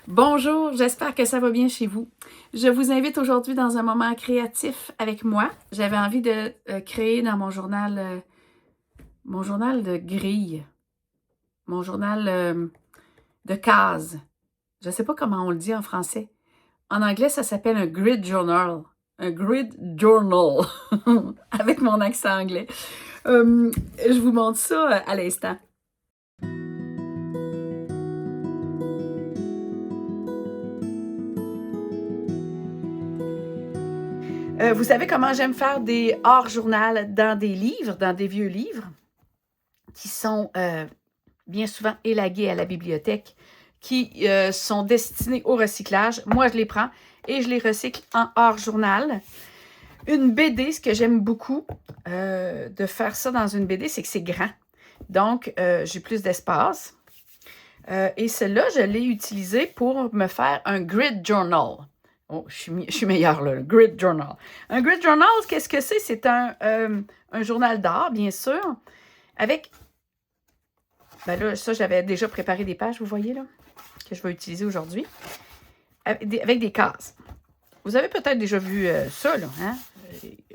Bonjour, j'espère que ça va bien chez vous. Je vous invite aujourd'hui dans un moment créatif avec moi. J'avais envie de créer dans mon journal de grille, mon journal de cases. Je ne sais pas comment on le dit en français. En anglais, ça s'appelle un grid journal. Un grid journal, avec mon accent anglais. Je vous montre ça à l'instant. Vous savez comment j'aime faire des hors-journal dans des livres, dans des vieux livres, qui sont bien souvent élagués à la bibliothèque, qui sont destinés au recyclage. Moi, je les prends et je les recycle en hors-journal. Une BD, ce que j'aime beaucoup de faire ça dans une BD, c'est que c'est grand. Donc, j'ai plus d'espace. Et celle-là, je l'ai utilisée pour me faire un grid journal. Oh, je suis meilleure là, le grid journal. Un grid journal, qu'est-ce que c'est? C'est un journal d'art, bien sûr, avec... Ben là, ça, j'avais déjà préparé des pages, vous voyez, là, que je vais utiliser aujourd'hui, avec des cases. Vous avez peut-être déjà vu ça, là, hein?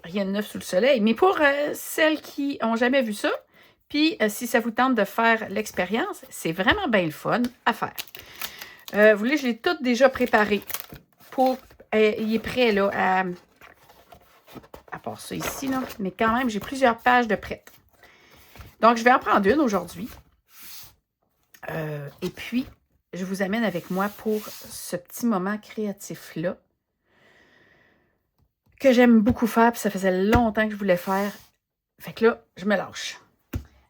Rien de neuf sous le soleil. Mais pour celles qui n'ont jamais vu ça, puis si ça vous tente de faire l'expérience, c'est vraiment bien le fun à faire. Vous voulez, je l'ai tout déjà préparé. Il est prêt là, à part ça ici, là. Mais quand même, j'ai plusieurs pages de prêtes. Donc, je vais en prendre une aujourd'hui. Et puis, je vous amène avec moi pour ce petit moment créatif-là que j'aime beaucoup faire, puis ça faisait longtemps que je voulais faire. Fait que là, je me lâche.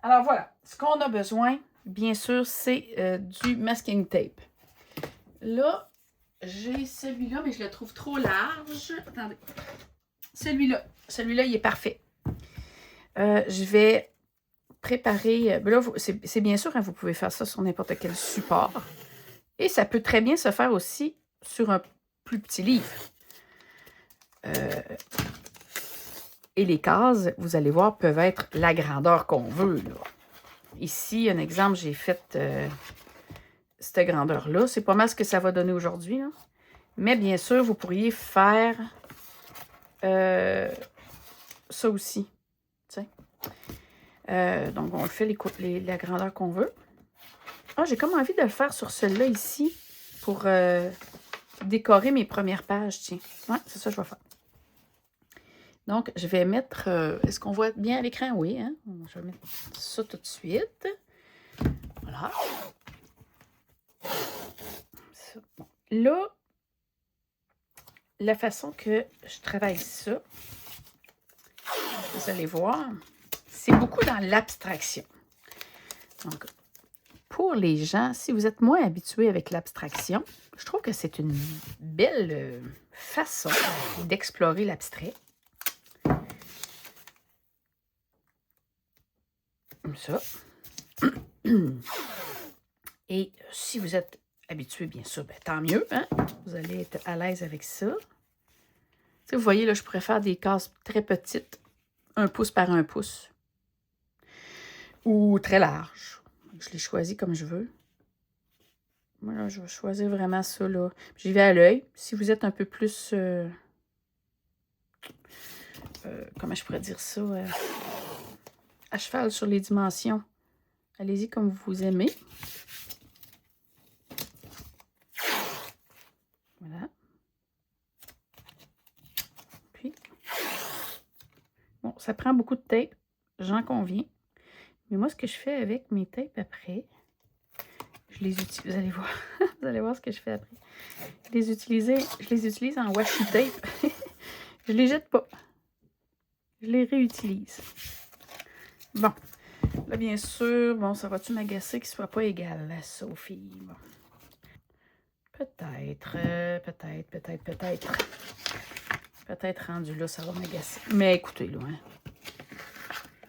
Alors voilà, ce qu'on a besoin, bien sûr, c'est du masking tape. Là, j'ai celui-là, mais je le trouve trop large. Attendez. Celui-là, il est parfait. Je vais préparer... Là, c'est bien sûr, hein, vous pouvez faire ça sur n'importe quel support. Et ça peut très bien se faire aussi sur un plus petit livre. Et les cases, vous allez voir, peuvent être la grandeur qu'on veut, là. Ici, un exemple, j'ai fait cette grandeur-là. C'est pas mal ce que ça va donner aujourd'hui, là. Mais bien sûr, vous pourriez faire ça aussi. Donc, on le fait la grandeur qu'on veut. Ah, j'ai comme envie de le faire sur celui-là ici pour décorer mes premières pages, tiens. Ouais, c'est ça que je vais faire. Donc, je vais mettre... est-ce qu'on voit bien à l'écran? Oui, hein? Je vais mettre ça tout de suite. Voilà. Ça. Bon. Là, la façon que je travaille ça, vous allez voir, c'est beaucoup dans l'abstraction. Donc, pour les gens, si vous êtes moins habitués avec l'abstraction, je trouve que c'est une belle façon d'explorer l'abstrait. Comme ça. Et si vous êtes habitué, bien sûr, ben, tant mieux, hein? Vous allez être à l'aise avec ça. Vous voyez, là, je pourrais faire des cases très petites, 1 pouce par 1 pouce. Ou très large. Je les choisis comme je veux. Moi, là, je vais choisir vraiment ça, là. J'y vais à l'œil. Si vous êtes un peu plus... comment je pourrais dire ça? À cheval sur les dimensions. Allez-y comme vous aimez. Voilà. Puis, bon, ça prend beaucoup de tape. J'en conviens. Mais moi, ce que je fais avec mes tapes après, je les utilise. Vous allez voir. Vous allez voir ce que je fais après. Je les utilise en washi tape. Je les jette pas. Je les réutilise. Bon. Là, bien sûr, bon, ça va-tu m'agacer qu'il ne soit pas égal à Sophie? Bon. Peut-être. Peut-être rendu là, ça va m'agacer. Mais écoutez, là, hein.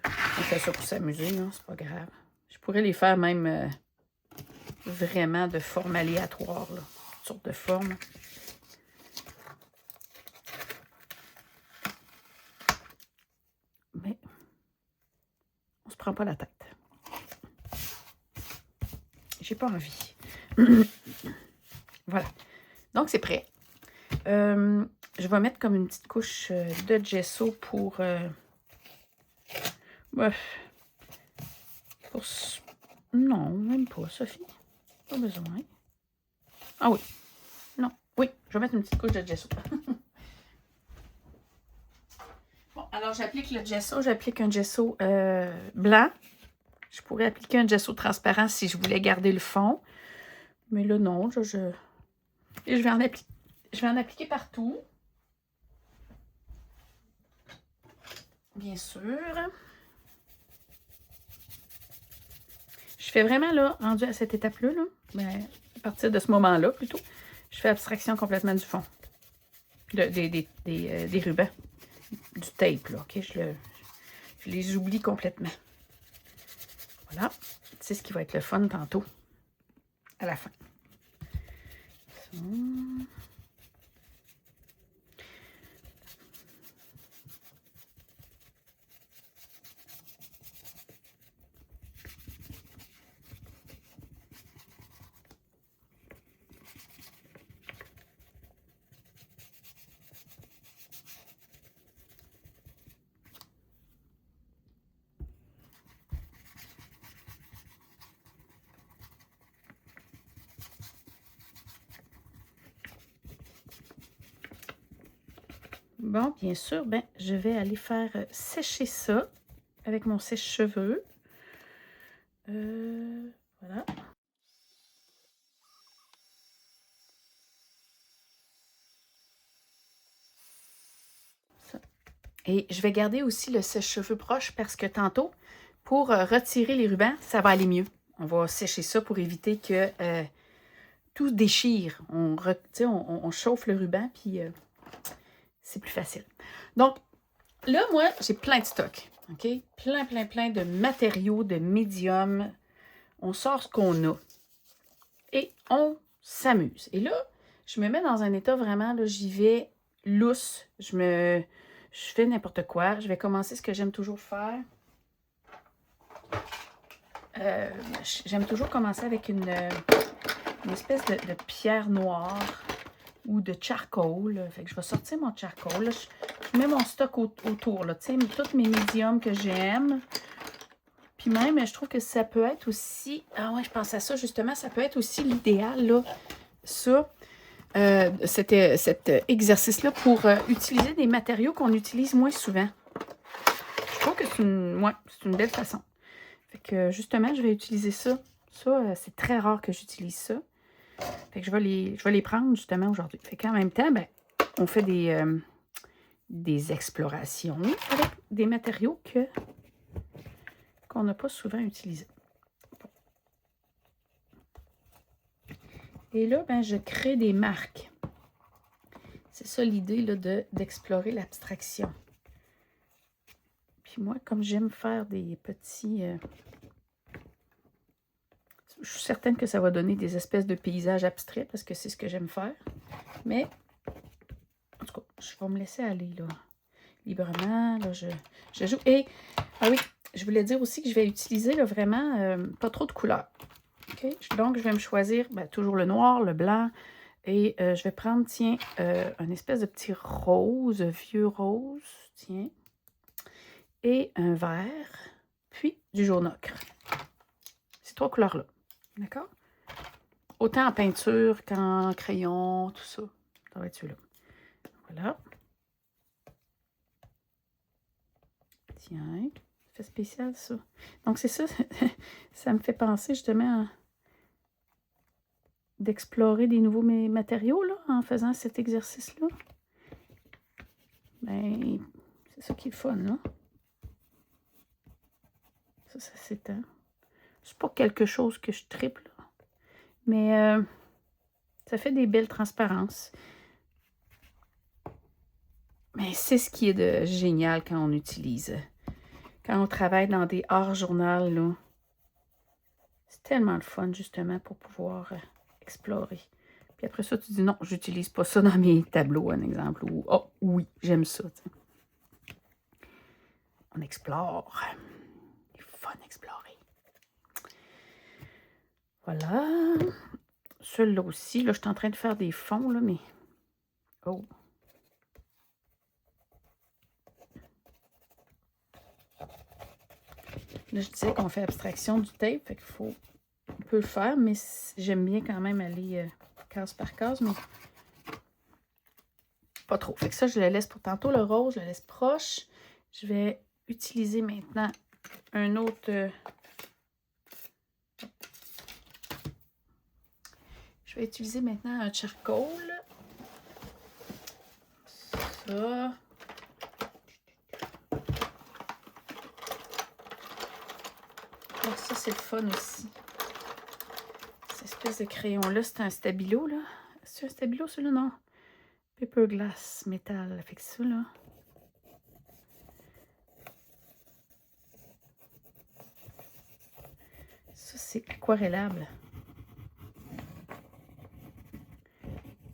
On fait ça pour s'amuser, non? C'est pas grave. Je pourrais les faire même vraiment de forme aléatoire, là. Toutes sortes de formes. Mais on se prend pas la tête. J'ai pas envie. Voilà. Donc, c'est prêt. Je vais mettre comme une petite couche de gesso pour non, même pas, Sophie. Pas besoin. Ah oui. Non. Oui, je vais mettre une petite couche de gesso. Bon, alors j'applique le gesso. J'applique un gesso blanc. Je pourrais appliquer un gesso transparent si je voulais garder le fond. Mais là, non. Et je vais en appliquer partout. Bien sûr. Je fais vraiment, là, rendu à cette étape-là, ben, à partir de ce moment-là, plutôt, je fais abstraction complètement du fond. Des rubans. Du tape, là, OK? Je les oublie complètement. Voilà. C'est ce qui va être le fun tantôt, à la fin. Ça. Bon, bien sûr, ben, je vais aller faire sécher ça avec mon sèche-cheveux. Voilà. Ça. Et je vais garder aussi le sèche-cheveux proche parce que tantôt, pour retirer les rubans, ça va aller mieux. On va sécher ça pour éviter que tout déchire. On chauffe le ruban, puis c'est plus facile. Donc, là, moi, j'ai plein de stock. OK? Plein de matériaux, de médiums. On sort ce qu'on a. Et on s'amuse. Et là, je me mets dans un état vraiment, là, j'y vais lousse. Je fais n'importe quoi. Je vais commencer ce que j'aime toujours faire. J'aime toujours commencer avec une espèce de pierre noire ou de charcoal. Fait que je vais sortir mon charcoal. Là, je mets mon stock autour. Là, tous mes médiums que j'aime. Puis même, je trouve que ça peut être aussi... Ah ouais, je pense à ça, justement. Ça peut être aussi l'idéal, là. Ça, cet exercice-là pour utiliser des matériaux qu'on utilise moins souvent. Je trouve que c'est une belle façon. Fait que, justement, je vais utiliser ça. Ça, c'est très rare que j'utilise ça. Fait que je vais les prendre, justement, aujourd'hui. Fait qu'en même temps, ben, on fait des explorations avec des matériaux qu'on n'a pas souvent utilisés. Bon. Et là, ben, je crée des marques. C'est ça l'idée d'explorer l'abstraction. Puis moi, comme j'aime faire des petits... je suis certaine que ça va donner des espèces de paysages abstraits parce que c'est ce que j'aime faire. Mais, en tout cas, je vais me laisser aller, là. Librement, là, je joue. Et, ah oui, je voulais dire aussi que je vais utiliser, là, vraiment, pas trop de couleurs. Okay? Donc, je vais me choisir, ben, toujours le noir, le blanc. Et je vais prendre, tiens, un espèce de petit rose, vieux rose, tiens. Et un vert, puis du jaune ocre. Ces trois couleurs-là. D'accord? Autant en peinture qu'en crayon, tout ça. Ça va être celui-là. Voilà. Tiens, c'est spécial ça. Donc c'est ça, ça me fait penser justement d'explorer des nouveaux matériaux là, en faisant cet exercice-là. Ben, c'est ça qui est le fun, là. Ça s'étend. C'est pas quelque chose que je triple, là. Mais ça fait des belles transparences. Mais c'est ce qui est de génial quand on utilise. Quand on travaille dans des hors-journal, là. C'est tellement le fun, justement, pour pouvoir explorer. Puis après ça, tu dis non, j'utilise pas ça dans mes tableaux, un exemple. Ou oh oui, j'aime ça. T'sais. On explore. C'est fun explorer. Voilà. Celui-là aussi, là, je suis en train de faire des fonds, là, mais... Oh! Là, je disais qu'on fait abstraction du tape, fait qu'il faut... On peut le faire, mais j'aime bien quand même aller case par case, mais pas trop. Fait que ça, je le laisse pour tantôt. Le rose, je le laisse proche. Je vais utiliser maintenant un autre... Je vais utiliser maintenant un charcoal. Ça. Alors ça, c'est le fun aussi. Cette espèce de crayon-là, c'est un stabilo, là. C'est un stabilo, celui-là? Non. Paper glass, métal. Fait que ça, là... Ça, c'est aquarellable.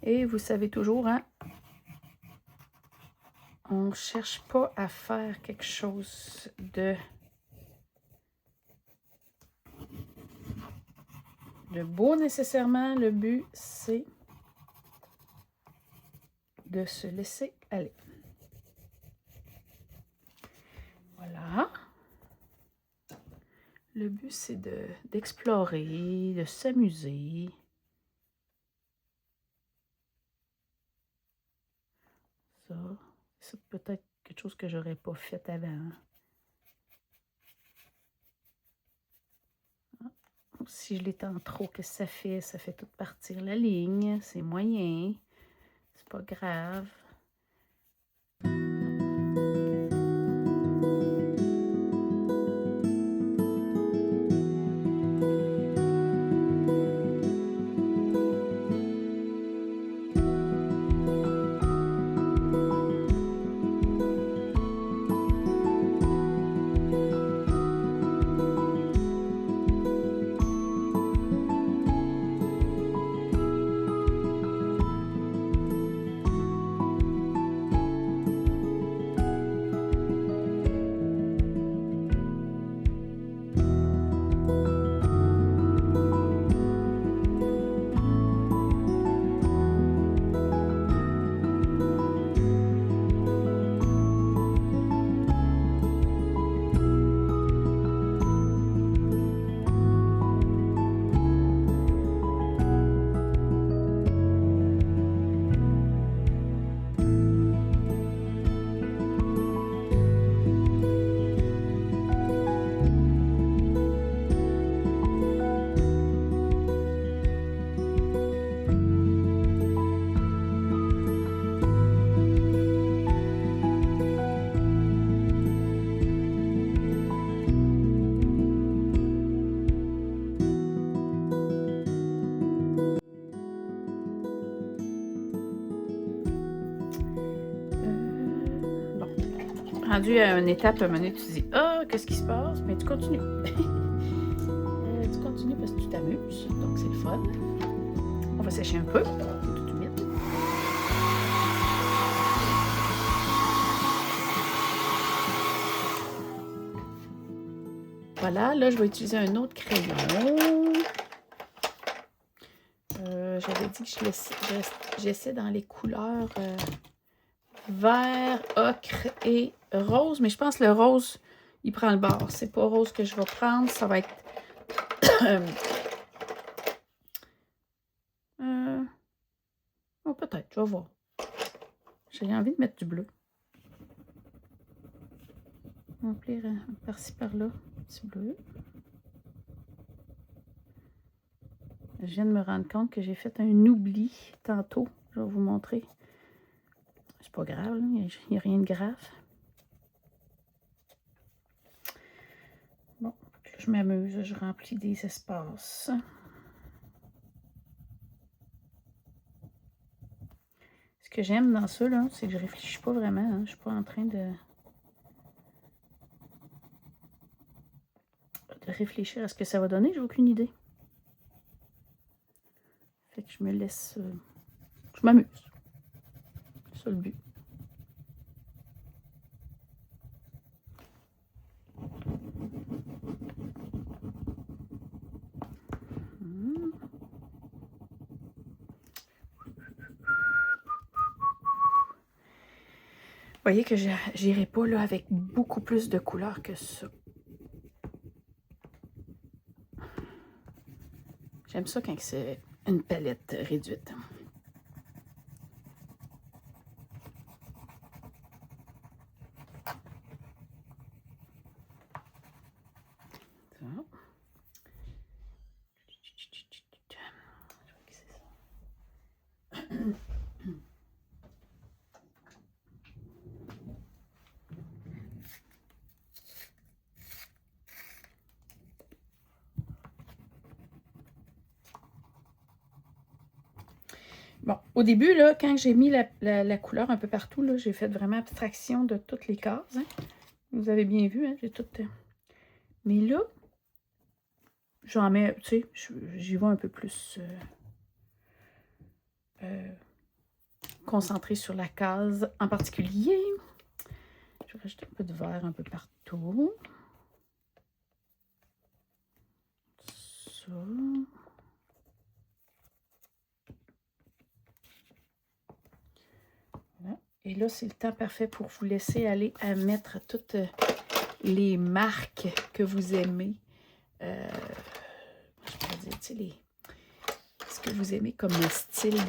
Et vous savez toujours, hein, on ne cherche pas à faire quelque chose de beau nécessairement. Le but, c'est de se laisser aller. Voilà. Le but, c'est d'explorer, de s'amuser. Ça, c'est peut-être quelque chose que j'aurais pas fait avant. Si je l'étends trop, qu'est-ce que ça fait? Ça fait toute partir la ligne. C'est moyen. C'est pas grave. Rendu à une étape, à un moment donné, tu te dis « Ah, qu'est-ce qui se passe? » Mais tu continues. Tu continues parce que tu t'amuses. Donc, c'est le fun. On va sécher un peu. C'est tout humide. Voilà. Là, je vais utiliser un autre crayon. J'avais dit que j'essaie dans les couleurs... vert, ocre et rose. Mais je pense que le rose, il prend le bord. C'est pas rose que je vais prendre. Ça va être... oh, peut-être. Je vais voir. J'ai envie de mettre du bleu. Remplir par-ci, par-là. Petit bleu. Je viens de me rendre compte que j'ai fait un oubli tantôt. Je vais vous montrer. C'est pas grave, là. Il n'y a rien de grave. Bon, je m'amuse, je remplis des espaces. Ce que j'aime dans ça, là, c'est que je réfléchis pas vraiment. Hein. Je suis pas en train de réfléchir à ce que ça va donner. J'ai aucune idée. Fait que je me laisse... je m'amuse. C'est ça le but. voyez que je n'irai pas là, avec beaucoup plus de couleurs que ça. J'aime ça quand c'est une palette réduite. Bon, au début, là, quand j'ai mis la couleur un peu partout, là, j'ai fait vraiment abstraction de toutes les cases. Hein. Vous avez bien vu, hein, j'ai tout... Mais là, j'en mets, tu sais, j'y vais un peu plus concentré sur la case en particulier. Je vais rajouter un peu de vert un peu partout. Ça... Et là, c'est le temps parfait pour vous laisser aller à mettre toutes les marques que vous aimez. Je pourrais dire, tu sais, ce que vous aimez comme le style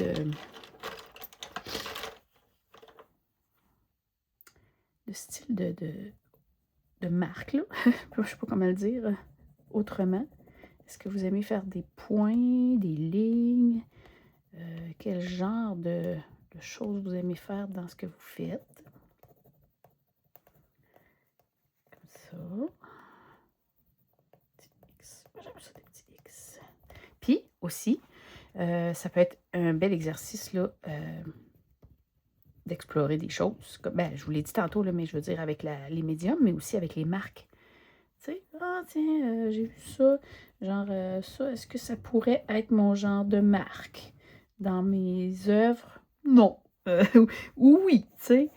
de marque, là. Je ne sais pas comment le dire autrement. Est-ce que vous aimez faire des points, des lignes? Quel genre de choses vous aimez faire dans ce que vous faites? Comme ça. Petit X. J'aime ça, des petits X. Puis aussi, ça peut être un bel exercice là, d'explorer des choses. Ben, je vous l'ai dit tantôt, là, mais je veux dire avec les médiums, mais aussi avec les marques. Tu sais, ah tiens, j'ai vu ça, genre ça, est-ce que ça pourrait être mon genre de marque dans mes œuvres? Non. Oui, tu sais.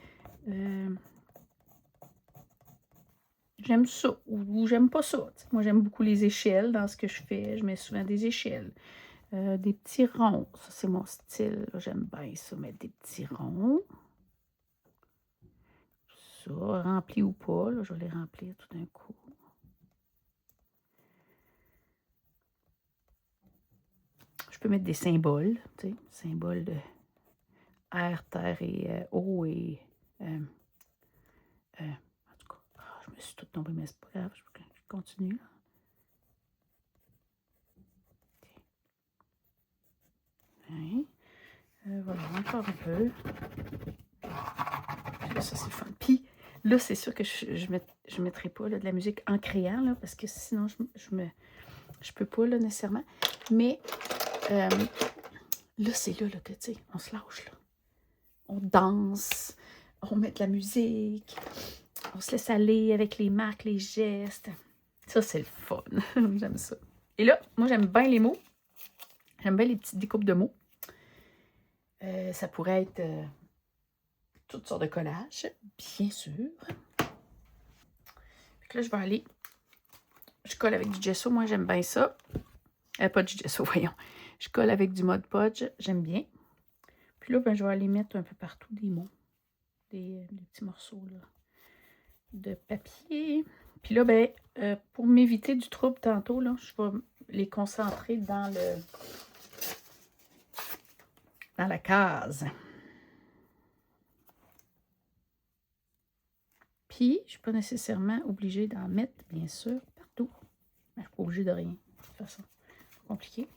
J'aime ça ou j'aime pas ça. T'sais. Moi, j'aime beaucoup les échelles dans ce que je fais. Je mets souvent des échelles. Des petits ronds. Ça, c'est mon style. J'aime bien ça, mettre des petits ronds. Ça, rempli ou pas. Là, je vais les remplir tout d'un coup. Je peux mettre des symboles. Tu sais, symboles de air, terre et eau et... en tout cas, je me suis tout tombée, mais c'est pas grave. Je continue. Là. Okay. Voilà, encore un peu. Ça, c'est fun. Puis, là, c'est sûr que je mettrai pas là, de la musique en criant, là, parce que sinon, je peux pas, là, nécessairement. Mais, là, c'est là, que, tu sais, on se lâche, là. On danse, on met de la musique, on se laisse aller avec les marques, les gestes. Ça, c'est le fun. J'aime ça. Et là, moi, j'aime bien les mots. J'aime bien les petites découpes de mots. Ça pourrait être toutes sortes de collages, bien sûr. Donc là, je vais aller... Je colle avec du gesso. Moi, j'aime bien ça. Pas du gesso, voyons. Je colle avec du Mod Podge. J'aime bien. Puis là, ben, je vais aller mettre un peu partout des mots. Des petits morceaux là, de papier. Puis là, ben, pour m'éviter du trouble tantôt, là, je vais les concentrer dans la case. Puis, je ne suis pas nécessairement obligée d'en mettre, bien sûr, partout. Mais je ne suis pas obligée de rien, de toute façon. C'est compliqué.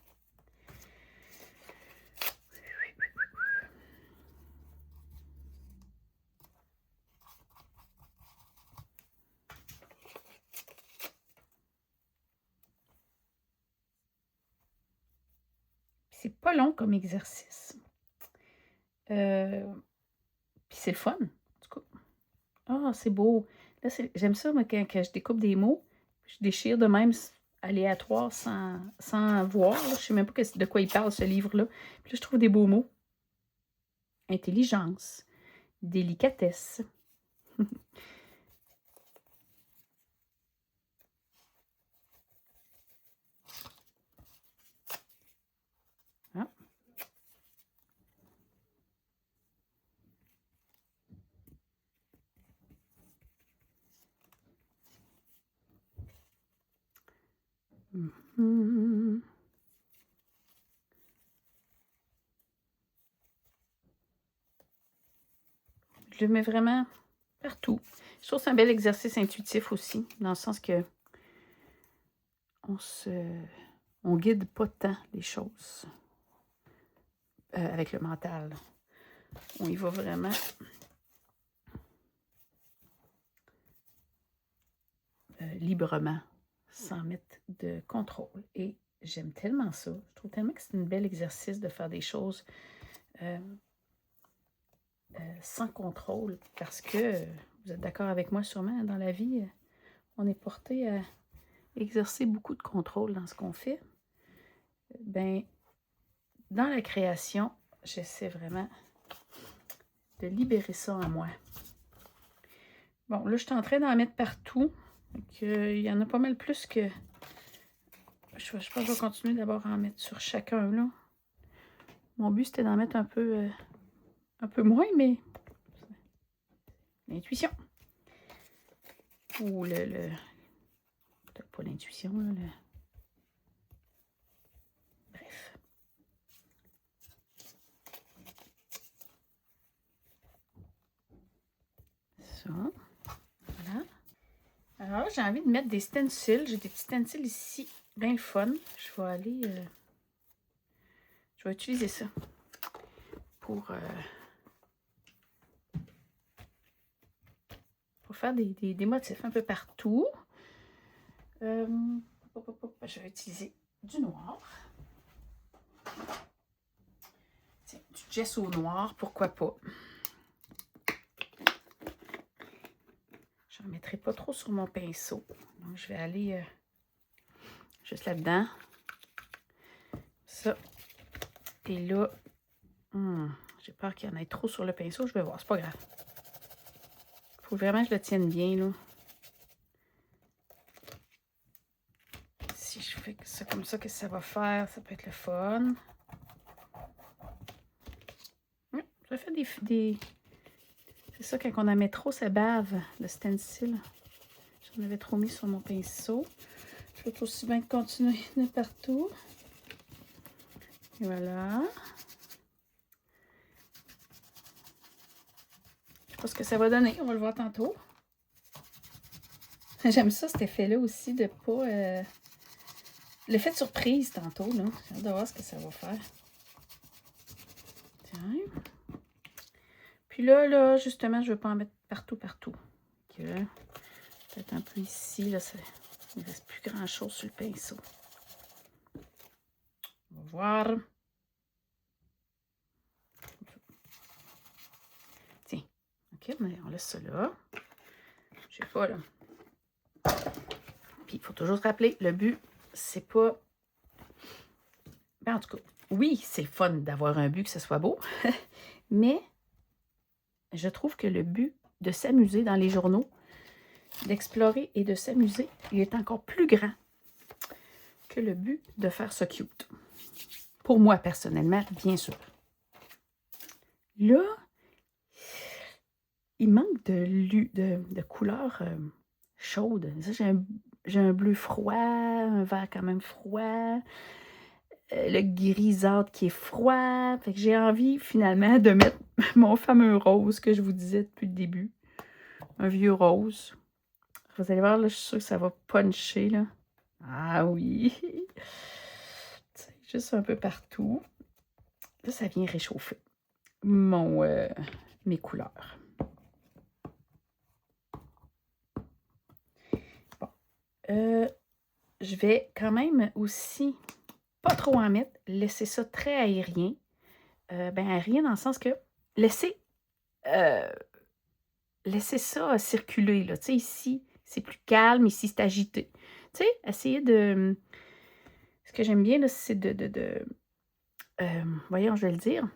C'est pas long comme exercice. Puis c'est le fun, en tout cas. Ah, c'est beau. Là, j'aime ça, moi, quand je découpe des mots, je déchire de même aléatoire sans voir. Là. Je ne sais même pas de quoi il parle, ce livre-là. Puis là, je trouve des beaux mots. Intelligence, délicatesse. Ah. Mhm. Je le mets vraiment partout. Je trouve que c'est un bel exercice intuitif aussi, dans le sens que on guide pas tant les choses avec le mental. On y va vraiment librement, sans mettre de contrôle. Et j'aime tellement ça. Je trouve tellement que c'est un bel exercice de faire des choses sans contrôle, parce que, vous êtes d'accord avec moi sûrement, dans la vie, on est porté à exercer beaucoup de contrôle dans ce qu'on fait. Ben, dans la création, j'essaie vraiment de libérer ça en moi. Bon, là, je suis en train d'en mettre partout. Donc, il y en a pas mal plus que... Je pense que je vais continuer d'abord à en mettre sur chacun, là. Mon but, c'était d'en mettre un peu moins, mais... L'intuition. Ou peut-être pas l'intuition, là. Bref. Ça. Voilà. Alors là, j'ai envie de mettre des stencils. J'ai des petits stencils ici, bien le fun. Je vais aller... je vais utiliser ça pour faire des motifs un peu partout. Je vais utiliser du noir. Tiens, du gesso noir, pourquoi pas. Je n'en mettrai pas trop sur mon pinceau. Donc, je vais aller juste là-dedans. Ça. Et là, j'ai peur qu'il y en ait trop sur le pinceau. Je vais voir, c'est pas grave. Il faut vraiment que je le tienne bien, là. Si je fais ça comme ça, qu'est-ce que ça va faire? Ça peut être le fun. Ça fait des... C'est ça, quand on en met trop, ça bave, le stencil. J'en avais trop mis sur mon pinceau. Je vais aussi bien continuer de partout. Et voilà. Je sais pas ce que ça va donner. On va le voir tantôt. J'aime ça, cet effet-là aussi, de pas... L'effet de surprise, tantôt, là. J'ai hâte de voir ce que ça va faire. Tiens. Puis là, justement, je ne veux pas en mettre partout. Peut-être un peu ici, là, il ne reste plus grand-chose sur le pinceau. On va voir. Tiens. OK, on laisse ça là. Je sais pas, là. Puis, il faut toujours se rappeler, le but, c'est pas... Ben, en tout cas, oui, c'est fun d'avoir un but, que ce soit beau, mais je trouve que le but de s'amuser dans les journaux, d'explorer et de s'amuser, il est encore plus grand que le but de faire ça cute. Pour moi, personnellement, bien sûr. Là, il manque de couleurs chaudes. J'ai un bleu froid, un vert quand même froid, le grisâtre qui est froid. Fait que j'ai envie, finalement, de mettre mon fameux rose que je vous disais depuis le début. Un vieux rose. Vous allez voir, là, je suis sûre que ça va puncher, là. Ah oui! Juste un peu partout. Là, ça vient réchauffer mes couleurs. Bon. Je vais quand même aussi pas trop en mettre. Laisser ça très aérien. Ben aérien dans le sens que laisser ça circuler, là. Tu sais, ici, c'est plus calme. Ici, c'est agité. Tu sais, essayer de... Ce que j'aime bien, là, c'est voyons, je vais le dire.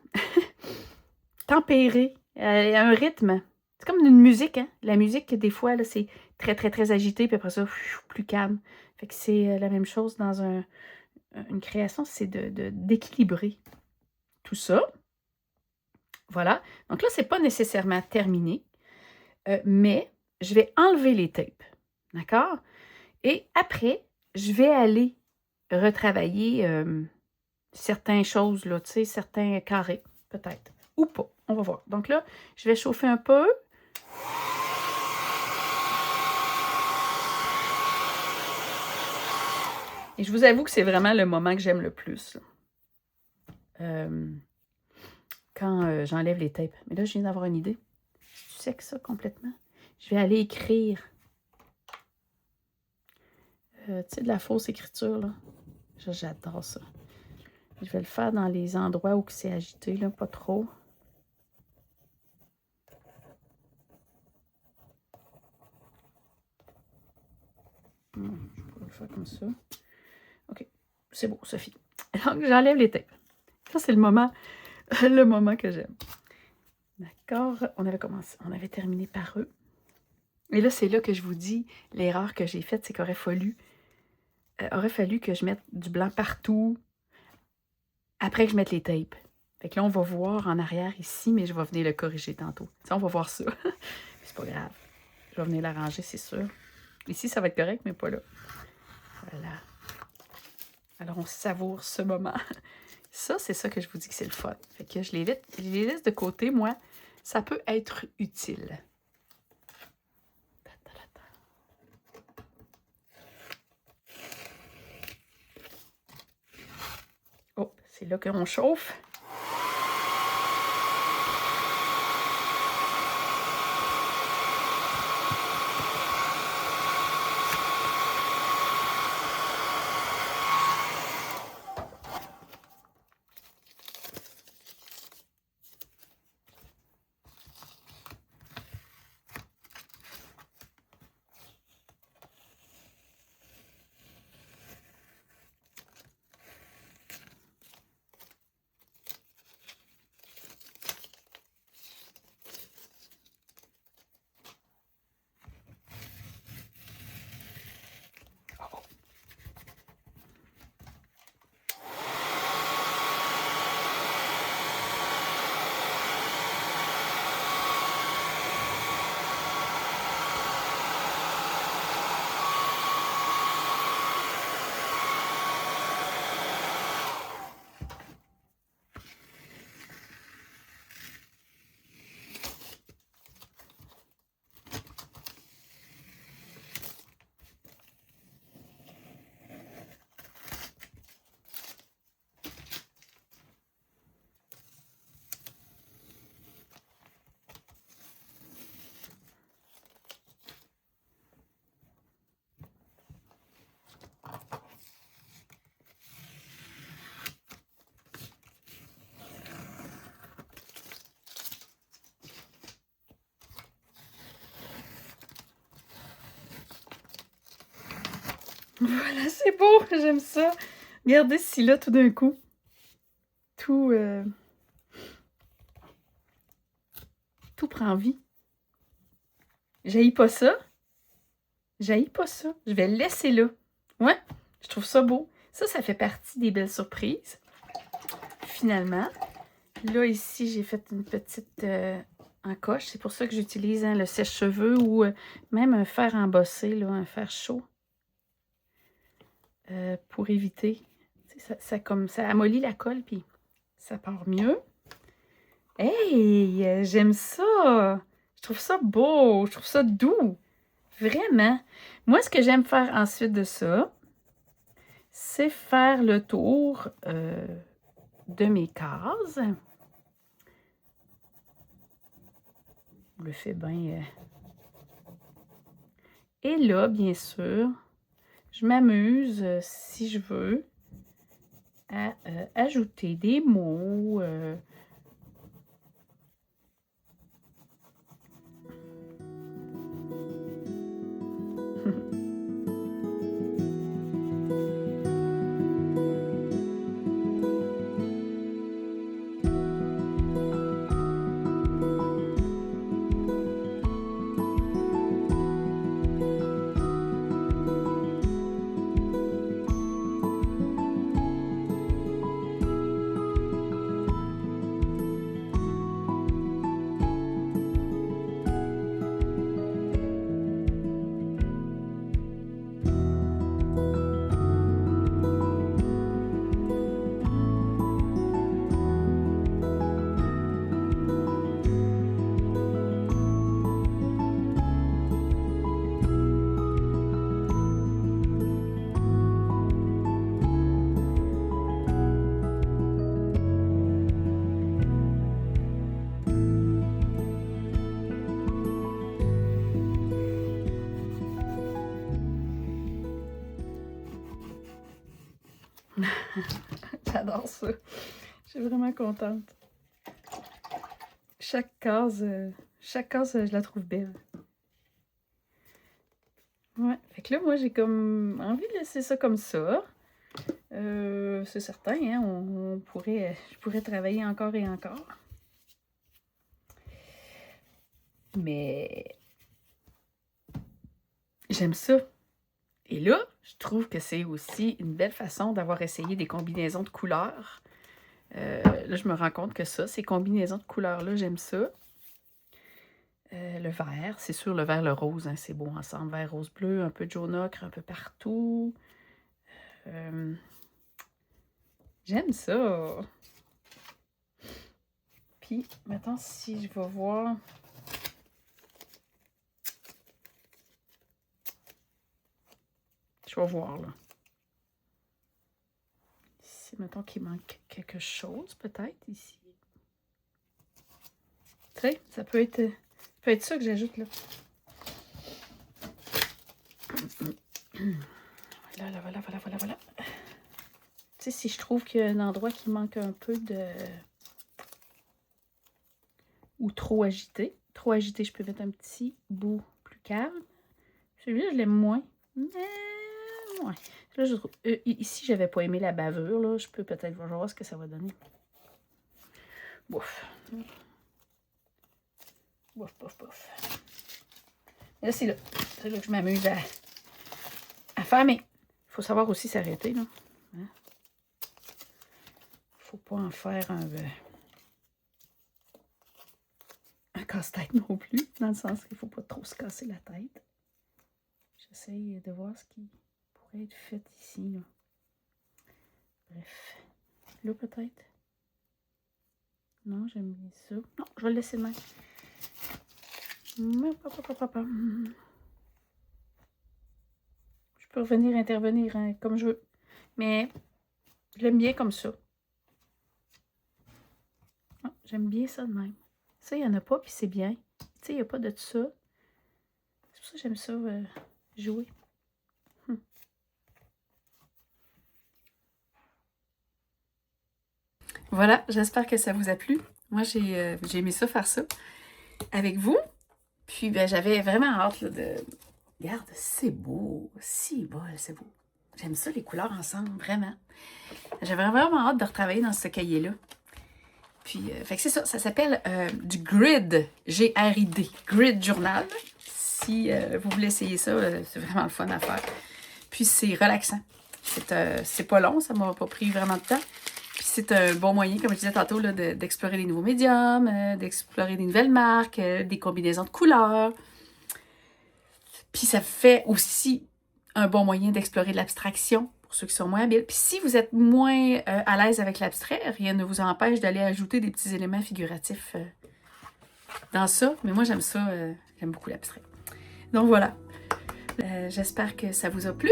Tempérer. Un rythme. C'est comme une musique, hein. La musique, des fois, là, c'est très, très, très agité, puis après ça, plus calme. Fait que c'est la même chose dans une création, c'est d'équilibrer tout ça. Voilà. Donc là, c'est pas nécessairement terminé, mais je vais enlever les tapes. D'accord? Et après, je vais aller retravailler certaines choses, là, tu sais, certains carrés, peut-être. Ou pas. On va voir. Donc là, je vais chauffer un peu. Et je vous avoue que c'est vraiment le moment que j'aime le plus. Quand j'enlève les tapes. Mais là, je viens d'avoir une idée. Tu sais que ça complètement. Je vais aller écrire. Tu sais, de la fausse écriture, là. J'adore ça. Je vais le faire dans les endroits où c'est agité, là, pas trop. Je vais le faire comme ça. OK. C'est beau, Sophie. Donc, j'enlève les tapes. Ça, c'est le moment que j'aime. D'accord? On avait terminé par eux. Et là, c'est là que je vous dis, l'erreur que j'ai faite, c'est qu'il aurait fallu que je mette du blanc partout après que je mette les tapes. Fait que là, on va voir en arrière ici, mais je vais venir le corriger tantôt. T'sais, on va voir ça. C'est pas grave. Je vais venir l'arranger, c'est sûr. Ici, ça va être correct, mais pas là. Voilà. Alors, on savoure ce moment. Ça, c'est ça que je vous dis que c'est le fun. Fait que je les laisse de côté, moi. Ça peut être utile. Oh, c'est là qu'on chauffe. Voilà, c'est beau, j'aime ça. Regardez si là, tout d'un coup, tout prend vie. J'haïs pas ça. J'haïs pas ça. Je vais le laisser là. Ouais, je trouve ça beau. Ça fait partie des belles surprises. Finalement, là, ici, j'ai fait une petite encoche. C'est pour ça que j'utilise le sèche-cheveux ou même un fer embossé, là, un fer chaud. Pour éviter. Ça amollit la colle, puis ça part mieux. Hey! J'aime ça! Je trouve ça beau! Je trouve ça doux! Vraiment! Moi, ce que j'aime faire ensuite de ça, c'est faire le tour de mes cases. Je le fais bien. Et là, bien sûr, je m'amuse, si je veux, à ajouter des mots. J'adore ça. Je suis vraiment contente. Chaque case, je la trouve belle. Ouais, fait que là, moi, j'ai comme envie de laisser ça comme ça. C'est certain, hein, je pourrais travailler encore et encore. Mais j'aime ça. Et là, je trouve que c'est aussi une belle façon d'avoir essayé des combinaisons de couleurs. Là, je me rends compte que ça, ces combinaisons de couleurs-là, j'aime ça. Le vert, c'est sûr, le vert, le rose, hein, c'est beau ensemble. Vert, rose, bleu, un peu de jaune ocre, un peu partout. J'aime ça. Puis, maintenant, si je vais voir... Je vais voir, là. Ici, mettons qu'il manque quelque chose, peut-être, ici. Tu sais, ça peut être ça que j'ajoute, là. Voilà. Tu sais, si je trouve qu'il y a un endroit qui manque un peu de... Ou trop agité. Trop agité, je peux mettre un petit bout plus calme. Celui-là, je l'aime moins. Mais... ouais. Là, je trouve... ici, j'avais pas aimé la bavure, là. Je peux peut-être voir ce que ça va donner. Bouf. Bouf. Et là, c'est là. C'est là que je m'amuse à faire, mais il faut savoir aussi s'arrêter, là. Hein? Faut pas en faire un casse-tête non plus, dans le sens qu'il faut pas trop se casser la tête. J'essaye de voir ce qui pourrait être fait ici, là. Bref. Là, peut-être. Non, j'aime bien ça. Non, je vais le laisser de même. Je peux revenir intervenir, hein, comme je veux. Mais je l'aime bien comme ça. Oh, j'aime bien ça de même. Ça, il n'y en a pas, puis c'est bien. Tu sais, il n'y a pas de ça. C'est pour ça que j'aime ça jouer. Voilà, j'espère que ça vous a plu. Moi, j'ai aimé ça, faire ça avec vous. Puis, ben, j'avais vraiment hâte là, de... Regarde, c'est beau. Si bol, c'est beau. J'aime ça, les couleurs ensemble, vraiment. J'avais vraiment hâte de retravailler dans ce cahier-là. Puis, fait que c'est ça, ça s'appelle du Grid, G-R-I-D, Grid Journal. Si vous voulez essayer ça, c'est vraiment le fun à faire. Puis, c'est relaxant. C'est pas long, ça m'a pas pris vraiment de temps. Puis, c'est un bon moyen, comme je disais tantôt, d'explorer des nouveaux médiums, d'explorer des nouvelles marques, des combinaisons de couleurs. Puis, ça fait aussi un bon moyen d'explorer l'abstraction. Pour ceux qui sont moins habiles. Puis si vous êtes moins à l'aise avec l'abstrait, rien ne vous empêche d'aller ajouter des petits éléments figuratifs dans ça. Mais moi, j'aime ça. J'aime beaucoup l'abstrait. Donc voilà. J'espère que ça vous a plu,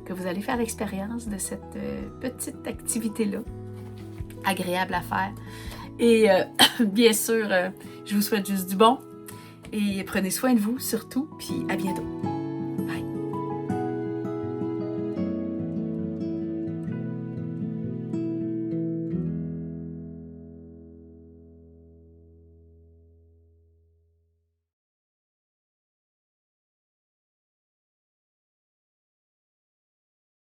que vous allez faire l'expérience de cette petite activité-là. Agréable à faire. Et bien sûr, je vous souhaite juste du bon. Et prenez soin de vous, surtout. Puis à bientôt.